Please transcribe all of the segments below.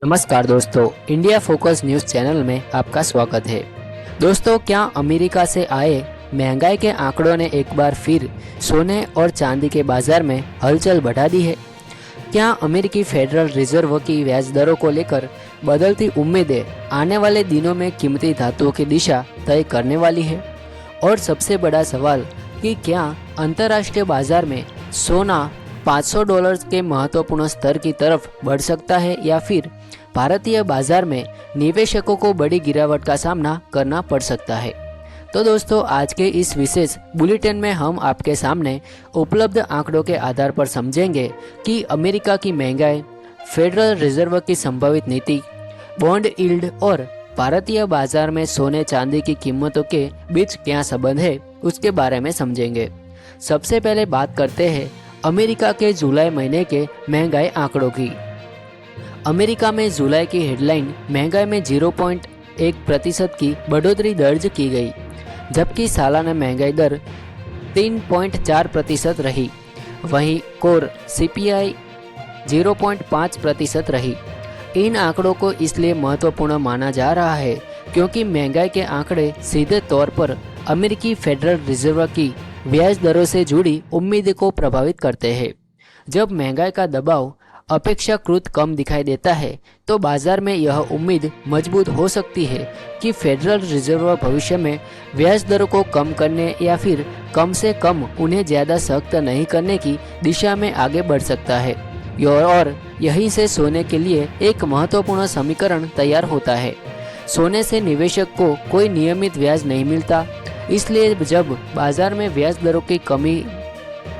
नमस्कार दोस्तों, India focus news channel में आपका स्वागत है। दोस्तों, क्या अमेरिका से आए महंगाई के आंकड़ों ने एक बार फिर सोने और चांदी के बाजार में हलचल बढ़ा दी है? क्या अमेरिकी फेडरल रिजर्व की ब्याज दरों को लेकर बदलती उम्मीदें आने वाले दिनों में कीमती धातुओं की दिशा तय करने वाली है? और सबसे बड़ा सवाल कि क्या अंतर्राष्ट्रीय बाजार में सोना $500 के महत्वपूर्ण स्तर की तरफ बढ़ सकता है या फिर भारतीय बाजार में निवेशकों को बड़ी गिरावट का सामना करना पड़ सकता है? तो दोस्तों, आज के इस विशेष बुलेटिन में हम आपके सामने उपलब्ध आंकड़ों के आधार पर समझेंगे कि अमेरिका की महंगाई, फेडरल रिजर्व की संभावित नीति, बॉन्ड यील्ड और भारतीय बाजार में सोने चांदी की कीमतों के बीच क्या संबंध है, उसके बारे में समझेंगे। सबसे पहले बात करते हैं अमेरिका के जुलाई महीने के महंगाई आंकड़ों की। अमेरिका में जुलाई की हेडलाइन महंगाई में 0.1% की बढ़ोतरी दर्ज की गई, जबकि सालाना महंगाई दर 3.4% रही। वहीं कोर सीपीआई 0.5% रही। इन आंकड़ों को इसलिए महत्वपूर्ण माना जा रहा है क्योंकि महंगाई के आंकड़े सीधे तौर पर अमेरिकी फेडरल रिजर्व की ब्याज दरों से जुड़ी उम्मीद को प्रभावित करते हैं। जब महंगाई का दबाव अपेक्षाकृत कम दिखाई देता है तो बाजार में यह उम्मीद मजबूत हो सकती है कि फेडरल रिजर्व भविष्य में ब्याज दरों को कम करने या फिर कम से कम उन्हें ज़्यादा सख्त नहीं करने की दिशा में आगे बढ़ सकता है। और यहीं से सोने के लिए एक महत्वपूर्ण समीकरण तैयार होता है। सोने से निवेशक को कोई नियमित ब्याज नहीं मिलता, इसलिए जब बाजार में ब्याज दरों की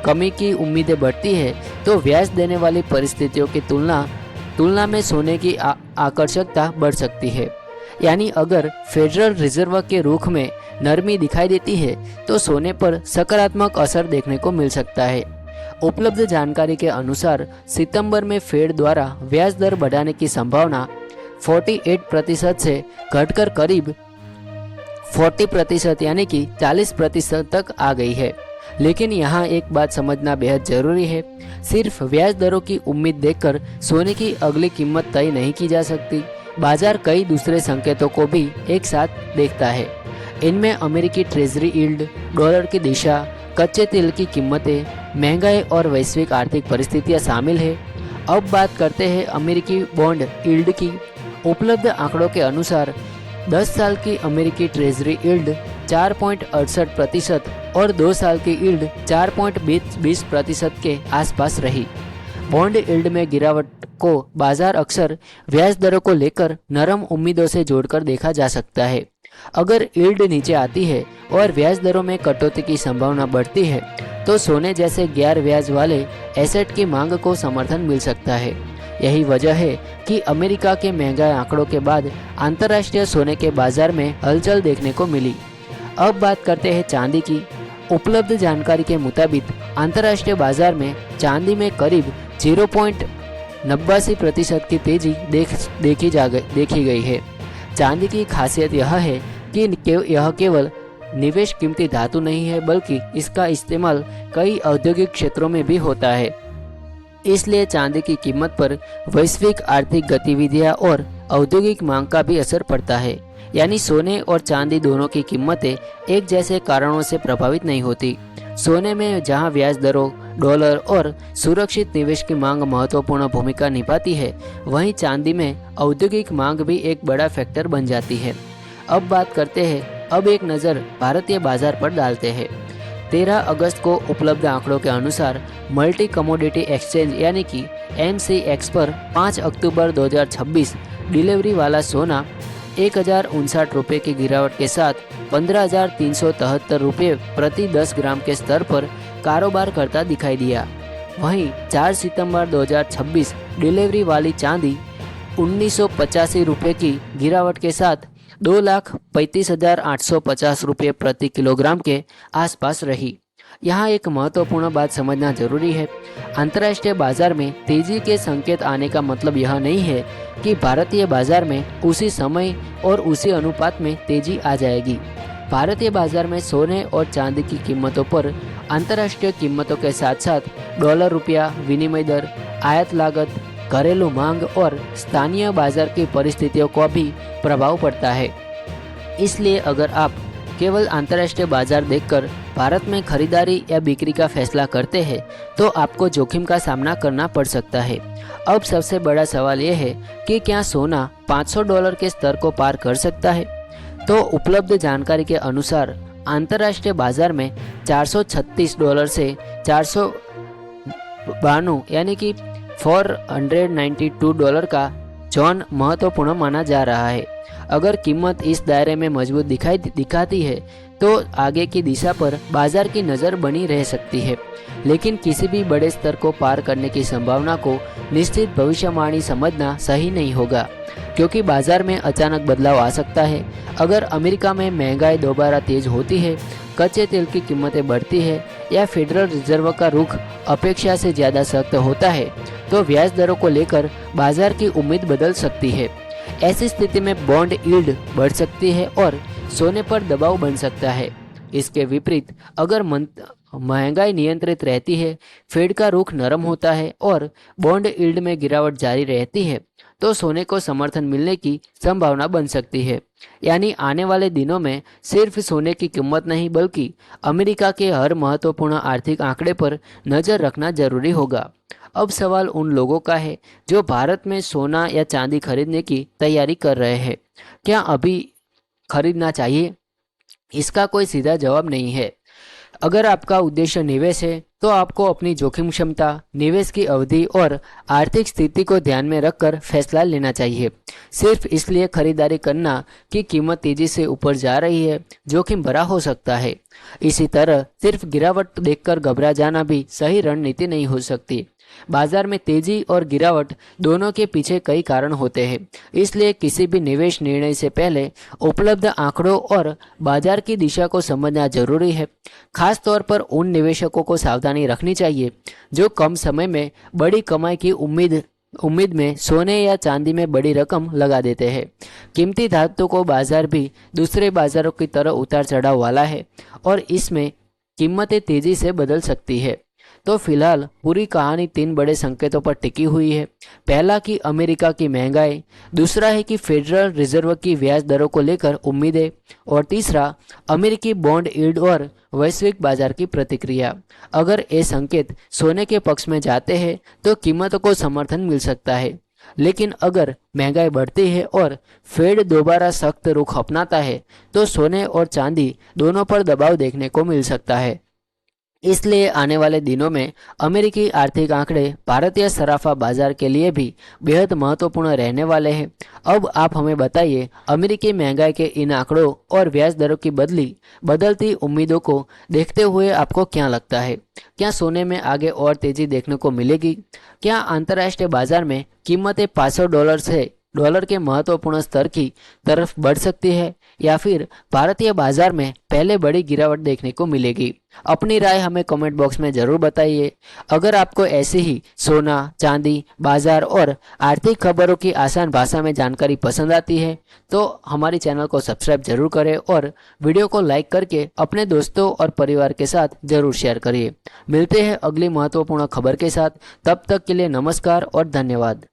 कमी की उम्मीदें बढ़ती है तो ब्याज देने वाली परिस्थितियों की तुलना में सोने की आकर्षकता बढ़ सकती है। यानी अगर फेडरल रिजर्व के रुख में नरमी दिखाई देती है तो सोने पर सकारात्मक असर देखने को मिल सकता है। उपलब्ध जानकारी के अनुसार सितंबर में फेड द्वारा ब्याज दर बढ़ाने की संभावना 48% से घटकर करीब 40% यानी कि 40% तक आ गई है। लेकिन यहाँ एक बात समझना बेहद जरूरी है, सिर्फ ब्याज दरों की उम्मीद देखकर सोने की अगली कीमत तय नहीं की जा सकती। बाजार कई दूसरे संकेतों को भी एक साथ देखता है। इनमें अमेरिकी ट्रेजरी यील्ड, डॉलर की दिशा, कच्चे तेल की कीमतें, महंगाई और वैश्विक आर्थिक परिस्थितियां शामिल है। अब बात करते हैं अमेरिकी बॉन्ड यील्ड की। उपलब्ध आंकड़ों के अनुसार 10 साल की अमेरिकी ट्रेजरी यील्ड 4.68% और 2 साल की यील्ड 4.20% के आसपास रही। बॉन्ड यील्ड में गिरावट को बाजार अक्सर ब्याज दरों को लेकर नरम उम्मीदों से जोड़कर देखा जा सकता है। अगर यील्ड नीचे आती है और ब्याज दरों में कटौती की संभावना बढ़ती है तो सोने जैसे गैर ब्याज वाले एसेट की मांग को समर्थन मिल सकता है। यही वजह है कि अमेरिका के महंगाई आंकड़ों के बाद अंतर्राष्ट्रीय सोने के बाजार में हलचल देखने को मिली। अब बात करते हैं चांदी की। उपलब्ध जानकारी के मुताबिक अंतर्राष्ट्रीय बाजार में चांदी में करीब 0.89% की तेजी देखी गई है। चांदी की खासियत यह है कि यह केवल निवेश कीमती धातु नहीं है, बल्कि इसका इस्तेमाल कई औद्योगिक क्षेत्रों में भी होता है। इसलिए चांदी की कीमत पर वैश्विक आर्थिक गतिविधियां और औद्योगिक मांग का भी असर पड़ता है। यानी सोने और चांदी दोनों की कीमतें एक जैसे कारणों से प्रभावित नहीं होती। सोने में जहां ब्याज दरों, डॉलर और सुरक्षित निवेश की मांग महत्वपूर्ण भूमिका निभाती है, वहीं चांदी में औद्योगिक मांग भी एक बड़ा फैक्टर बन जाती है। अब एक नज़र भारतीय बाजार पर डालते हैं। 13 अगस्त को उपलब्ध आंकड़ों के अनुसार मल्टी कमोडिटी एक्सचेंज यानी कि MCX पर 5 अक्टूबर 2026 डिलीवरी वाला सोना 1059 रुपये की गिरावट के साथ 15,373 रुपये प्रति 10 ग्राम के स्तर पर कारोबार करता दिखाई दिया। वहीं 4 सितंबर 2026 डिलीवरी वाली चांदी 1985 रुपये की गिरावट के साथ 2,35,850 रुपये प्रति किलोग्राम के आसपास रही। यहाँ एक महत्वपूर्ण बात समझना जरूरी है। अंतर्राष्ट्रीय बाजार में तेजी के संकेत आने का मतलब यह नहीं है कि भारतीय बाजार में उसी समय और उसी अनुपात में तेजी आ जाएगी। भारतीय बाजार में सोने और चांदी की कीमतों पर अंतर्राष्ट्रीय कीमतों के साथ साथ डॉलर रुपया विनिमय दर, आयात लागत, घरेलू मांग और स्थानीय बाजार की परिस्थितियों का भी प्रभाव पड़ता है। इसलिए अगर आप केवल अंतर्राष्ट्रीय बाजार देखकर भारत में खरीदारी या बिक्री का फैसला करते हैं तो आपको जोखिम का सामना करना पड़ सकता है। अब सबसे बड़ा सवाल यह है कि क्या सोना $500 के स्तर को पार कर सकता है? तो उपलब्ध जानकारी के अनुसार अंतर्राष्ट्रीय बाजार में $436 से $492 यानी कि $492 का जोन महत्वपूर्ण माना जा रहा है। अगर कीमत इस दायरे में मजबूत दिखाती है तो आगे की दिशा पर बाजार की नज़र बनी रह सकती है, लेकिन किसी भी बड़े स्तर को पार करने की संभावना को निश्चित भविष्यवाणी समझना सही नहीं होगा, क्योंकि बाजार में अचानक बदलाव आ सकता है। अगर अमेरिका में महंगाई दोबारा तेज होती है, कच्चे तेल की कीमतें बढ़ती है या फेडरल रिजर्व का रुख अपेक्षा से ज़्यादा सख्त होता है तो ब्याज दरों को लेकर बाजार की उम्मीद बदल सकती है। ऐसी स्थिति में बॉन्ड यील्ड बढ़ सकती है और सोने पर दबाव बन सकता है। इसके विपरीत अगर महंगाई नियंत्रित रहती है, फेड का रुख नरम होता है और बॉन्ड यील्ड में गिरावट जारी रहती है तो सोने को समर्थन मिलने की संभावना बन सकती है। यानी आने वाले दिनों में सिर्फ सोने की कीमत नहीं बल्कि अमेरिका के हर महत्वपूर्ण आर्थिक आंकड़े पर नज़र रखना जरूरी होगा। अब सवाल उन लोगों का है जो भारत में सोना या चांदी खरीदने की तैयारी कर रहे हैं। क्या अभी खरीदना चाहिए? इसका कोई सीधा जवाब नहीं है। अगर आपका उद्देश्य निवेश है तो आपको अपनी जोखिम क्षमता, निवेश की अवधि और आर्थिक स्थिति को ध्यान में रखकर फैसला लेना चाहिए। सिर्फ इसलिए खरीदारी करना कि कीमत तेजी से ऊपर जा रही है जोखिम भरा हो सकता है। इसी तरह सिर्फ गिरावट देखकर घबरा जाना भी सही रणनीति नहीं हो सकती। बाजार में तेजी और गिरावट दोनों के पीछे कई कारण होते हैं, इसलिए किसी भी निवेश निर्णय से पहले उपलब्ध आंकड़ों और बाजार की दिशा को समझना जरूरी है। खास तौर पर उन निवेशकों को सावधानी रखनी चाहिए जो कम समय में बड़ी कमाई की उम्मीद में सोने या चांदी में बड़ी रकम लगा देते हैं। कीमती धातु को बाजार भी दूसरे बाजारों की तरह उतार चढ़ाव वाला है और इसमें कीमतें तेजी से बदल सकती है। तो फिलहाल पूरी कहानी 3 बड़े संकेतों पर टिकी हुई है। पहला कि अमेरिका की महंगाई, दूसरा है कि फेडरल रिजर्व की ब्याज दरों को लेकर उम्मीदें और तीसरा अमेरिकी बॉन्ड यील्ड और वैश्विक बाजार की प्रतिक्रिया। अगर ये संकेत सोने के पक्ष में जाते हैं तो कीमतों को समर्थन मिल सकता है, लेकिन अगर महंगाई बढ़ती है और फेड दोबारा सख्त रुख अपनाता है तो सोने और चांदी दोनों पर दबाव देखने को मिल सकता है। इसलिए आने वाले दिनों में अमेरिकी आर्थिक आंकड़े भारतीय सराफा बाजार के लिए भी बेहद महत्वपूर्ण रहने वाले हैं। अब आप हमें बताइए, अमेरिकी महंगाई के इन आंकड़ों और ब्याज दरों की बदलती उम्मीदों को देखते हुए आपको क्या लगता है? क्या सोने में आगे और तेजी देखने को मिलेगी? क्या अंतर्राष्ट्रीय बाजार में कीमतें $500 से डॉलर के महत्वपूर्ण स्तर की तरफ बढ़ सकती है या फिर भारतीय बाजार में पहले बड़ी गिरावट देखने को मिलेगी? अपनी राय हमें कमेंट बॉक्स में जरूर बताइए। अगर आपको ऐसी ही सोना, चांदी, बाजार और आर्थिक खबरों की आसान भाषा में जानकारी पसंद आती है तो हमारी चैनल को सब्सक्राइब जरूर करें और वीडियो को लाइक करके अपने दोस्तों और परिवार के साथ जरूर शेयर करिए। मिलते हैं अगली महत्वपूर्ण खबर के साथ, तब तक के लिए नमस्कार और धन्यवाद।